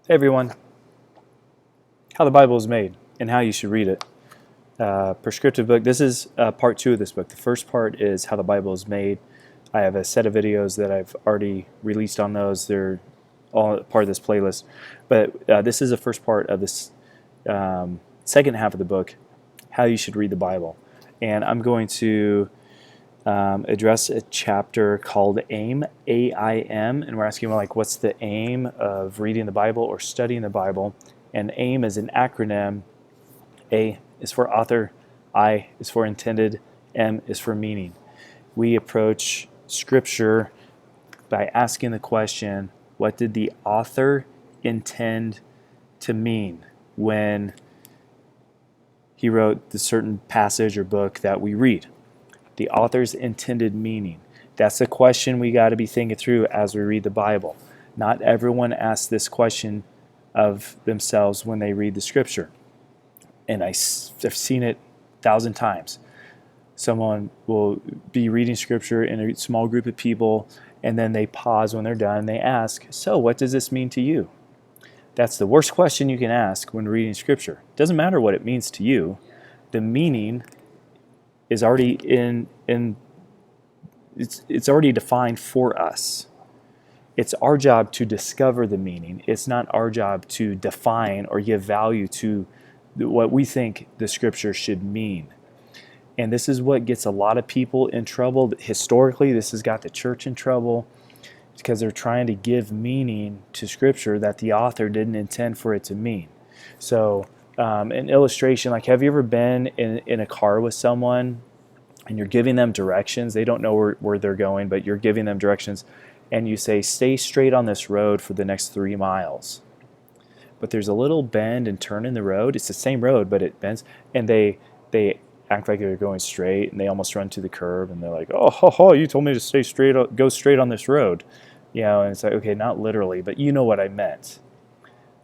Hey everyone, how the Bible is made and how you should read it. Prescriptive book. This is part 2 of this book. The first part is how the Bible is made. I have a set of videos that I've already released on those. They're all part of this playlist. But this is the first part of this second half of the book, how you should read the Bible. And I'm going to address a chapter called AIM, A-I-M, and we're asking, well, like, what's the aim of reading the Bible or studying the Bible? And AIM is an acronym. A is for author, I is for intended, M is for meaning. We approach Scripture by asking the question, what did the author intend to mean when he wrote the certain passage or book that we read? The author's intended meaning. That's a question we got to be thinking through as we read the Bible. Not everyone asks this question of themselves when they read the Scripture. And I've seen it 1,000 times. Someone will be reading Scripture in a small group of people, and then they pause when they're done and they ask, so what does this mean to you? That's the worst question you can ask when reading Scripture. It doesn't matter what it means to you. The meaning is already it's already defined for us. It's our job to discover the meaning. It's not our job to define or give value to what we think the Scripture should mean. And this is what gets a lot of people in trouble. Historically, this has got the church in trouble because they're trying to give meaning to Scripture that the author didn't intend for it to mean. So an illustration, like, have you ever been in a car with someone and you're giving them directions? They don't know where they're going, but you're giving them directions, and you say, stay straight on this road for the next 3 miles. But there's a little bend and turn in the road. It's the same road, but it bends, and they act like they're going straight, and they almost run to the curb, and they're like, oh, you told me to stay straight, go straight on this road. And it's like, okay, not literally, but you know what I meant.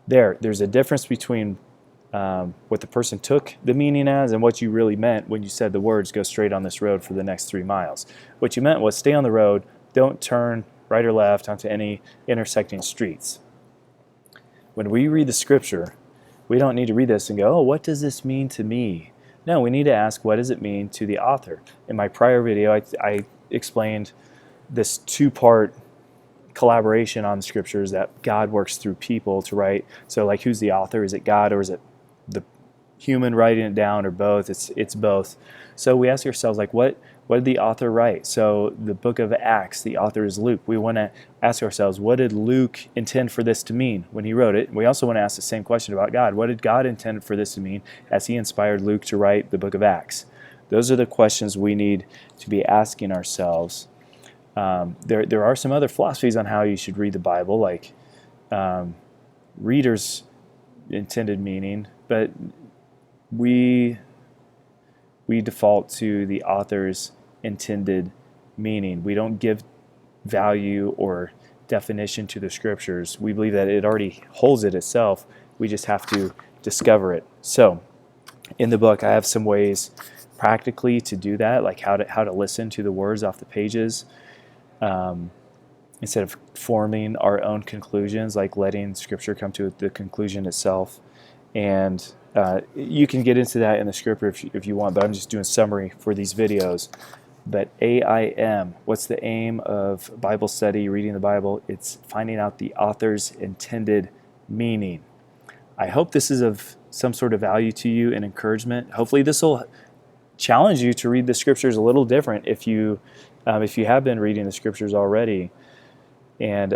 There's a difference between what the person took the meaning as and what you really meant when you said the words, go straight on this road for the next 3 miles. What you meant was stay on the road, don't turn right or left onto any intersecting streets. When we read the Scripture, we don't need to read this and go, oh, what does this mean to me? No, we need to ask, what does it mean to the author? In my prior video, I explained this 2-part collaboration on the Scriptures that God works through people to write. So, like, who's the author? Is it God, or is it the human writing it down, or both? It's both. So we ask ourselves, like, what did the author write? So the book of Acts, the author is Luke. We want to ask ourselves, what did Luke intend for this to mean when he wrote it? We also want to ask the same question about God. What did God intend for this to mean as he inspired Luke to write the book of Acts? Those are the questions we need to be asking ourselves. There are some other philosophies on how you should read the Bible, like reader's intended meaning, but we default to the author's intended meaning. We don't give value or definition to the Scriptures. We believe that it already holds it itself. We just have to discover it. So in the book, I have some ways practically to do that, like how to listen to the words off the pages, instead of forming our own conclusions, like letting Scripture come to the conclusion itself. And you can get into that in the Scripture if you want, but I'm just doing a summary for these videos. But AIM, what's the aim of Bible study, reading the Bible? It's finding out the author's intended meaning. I hope this is of some sort of value to you and encouragement. Hopefully this will challenge you to read the Scriptures a little different if you have been reading the Scriptures already. And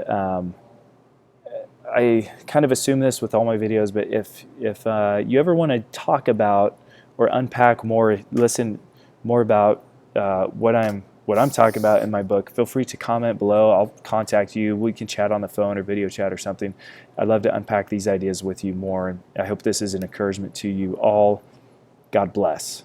I kind of assume this with all my videos, but if you ever want to talk about or unpack more, listen more about what I'm talking about in my book, feel free to comment below. I'll contact you. We can chat on the phone or video chat or something. I'd love to unpack these ideas with you more. And I hope this is an encouragement to you all. God bless.